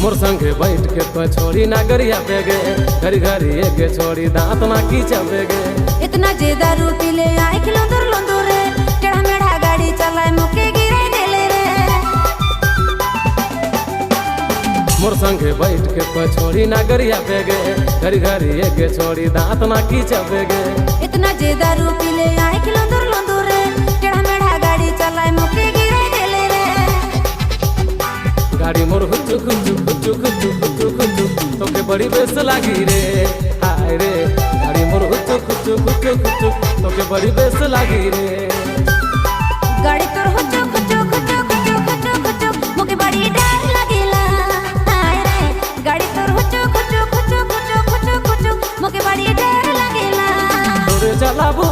मोर संगे बैठ के तो छोड़ी ना गरिया बेगे, घरी घरी एक छोड़ी दांत ना की चबेगे। इतना जे दारू पी ले आए खिलौंदर लोंदो रे, टेढ़ा मेढ़ा गाड़ी चलाए मुके गिरे देले रे। मोर संगे बैठ के तो छोड़ी ना गरिया बेगे, घरी घरी एक छोड़ी दांत ना की चबेगे। इतना जे दारू पी ले आए खिलौंदर लोंदो रे, टेढ़ा मेढ़ा गाड़ी चलाए मुके गिरे देले रे। गाड़ी मोर हुचु खुचु खुचु खुचु खुचु खुचु तोके बड़ी बेस लागी रे, हाय रे। गाड़ी मोर हुचु खुचु खुचु खुचु तोके बड़ी बेस लागी रे। गाड़ी तोर हुचु खुचु खुचु खुचु खुचु खुचु मुके बड़ी डर लागेला, हाय रे। गाड़ी तोर हुचु खुचु खुचु खुचु खुचु खुचु मुके बड़ी डर लागेला। तोरे चलाबू